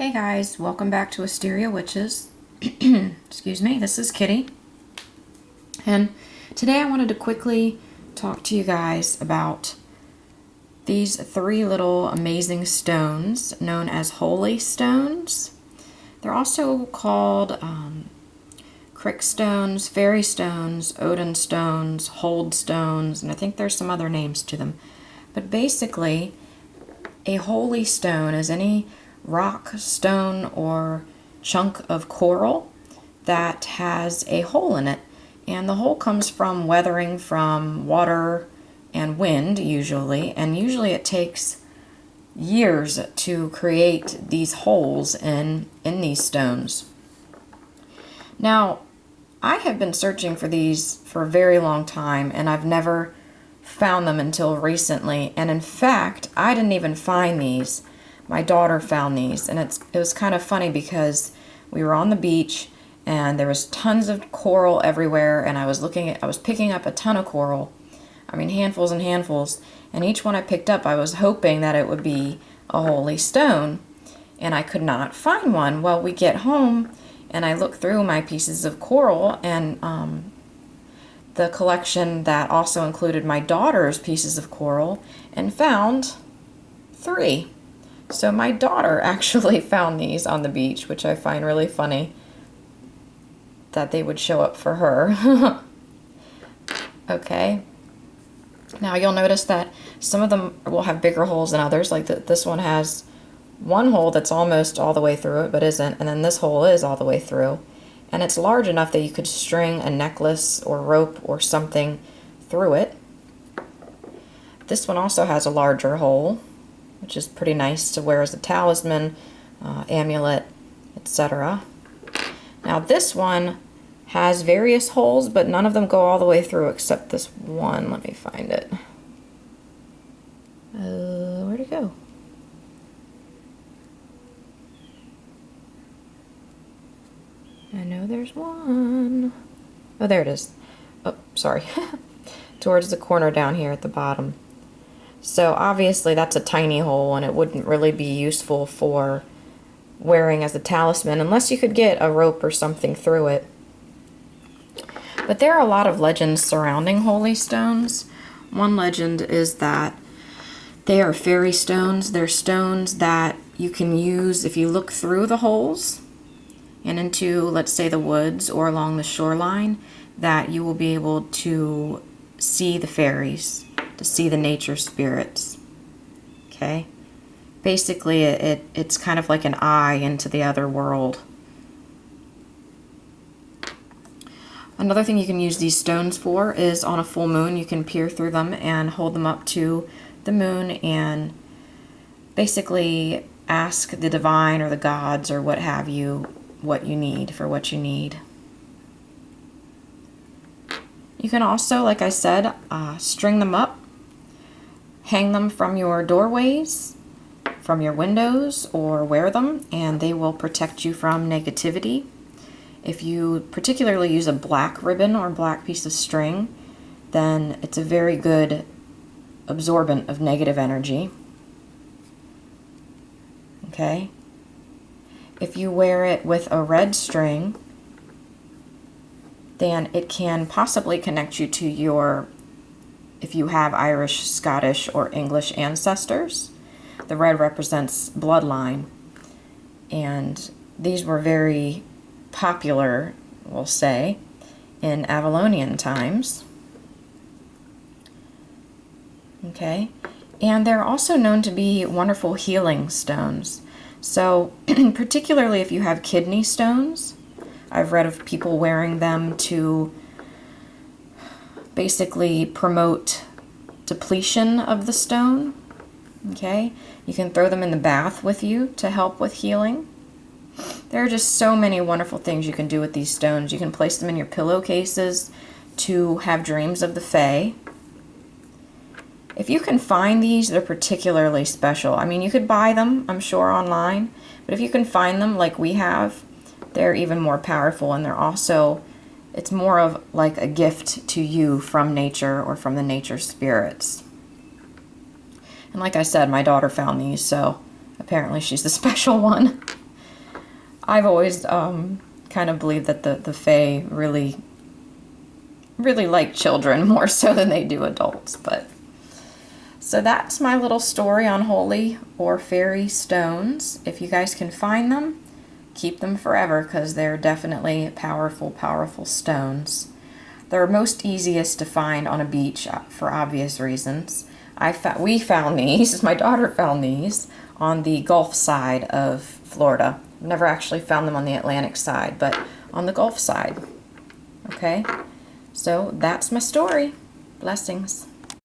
Hey guys, welcome back to Wisteria Witches. Excuse me, this is Kitty. And today I wanted to quickly talk to you guys about these three little amazing stones known as Holey stones. They're also called crick stones, Faerie stones, Odin stones, hold stones, and I think there's some other names to them. But basically, a Holey stone is any rock, stone, or chunk of coral that has a hole in it. And the hole comes from weathering from water and wind, usually. And usually it takes years to create these holes in these stones. Now, I have been searching for these for a very long time, and I've never found them until recently. And in fact, I didn't even find these. My daughter found these, and it was kind of funny because we were on the beach and there was tons of coral everywhere, and I was picking up a ton of coral. I mean, handfuls and handfuls, and each one I picked up I was hoping that it would be a Holey stone, and I could not find one. Well, we get home and I look through my pieces of coral and the collection that also included my daughter's pieces of coral, and found three. So my daughter actually found these on the beach, which I find really funny that they would show up for her. Okay. Now you'll notice that some of them will have bigger holes than others. Like this one has one hole that's almost all the way through it, but isn't. And then this hole is all the way through. And it's large enough that you could string a necklace or rope or something through it. This one also has a larger hole, which is pretty nice to wear as a talisman, amulet, etc. Now this one has various holes, but none of them go all the way through except this one. Let me find it. Where'd it go? I know there's one. Oh, there it is. Oh, sorry. Towards the corner down here at the bottom. So obviously that's a tiny hole, and it wouldn't really be useful for wearing as a talisman unless you could get a rope or something through it. But there are a lot of legends surrounding Holey stones. One legend is that they are fairy stones. They're stones that you can use if you look through the holes and into, let's say, the woods or along the shoreline, that you will be able to see the fairies, to see the nature spirits. Okay? Basically, it's kind of like an eye into the other world. Another thing you can use these stones for is on a full moon. You can peer through them and hold them up to the moon and basically ask the divine or the gods or what have you what you need for what you need. You can also, like I said, string them up, hang them from your doorways, from your windows, or wear them, and they will protect you from negativity. If you particularly use a black ribbon or black piece of string, then it's a very good absorbent of negative energy. Okay? If you wear it with a red string, then it can possibly connect you to your, if you have Irish, Scottish, or English ancestors. The red represents bloodline, and these were very popular, we'll say, in Avalonian times. Okay, and they're also known to be wonderful healing stones. So, particularly if you have kidney stones, I've read of people wearing them to basically promote depletion of the stone. Okay, you can throw them in the bath with you to help with healing. There are just so many wonderful things you can do with these stones. You can place them in your pillowcases to have dreams of the Fae. If you can find these, they're particularly special. I mean, you could buy them, I'm sure, online, but if you can find them like we have, they're even more powerful, and they're also, it's more of like a gift to you from nature or from the nature spirits. And like I said, my daughter found these, so apparently she's the special one. I've always kind of believed that the Fae really like children more so than they do adults. But so that's my little story on Holey or fairy stones. If you guys can find them, keep them forever because they're definitely powerful, powerful stones. They're most easiest to find on a beach for obvious reasons. We found these, my daughter found these on the Gulf side of Florida. I've never actually found them on the Atlantic side, but on the Gulf side. Okay, so that's my story. Blessings.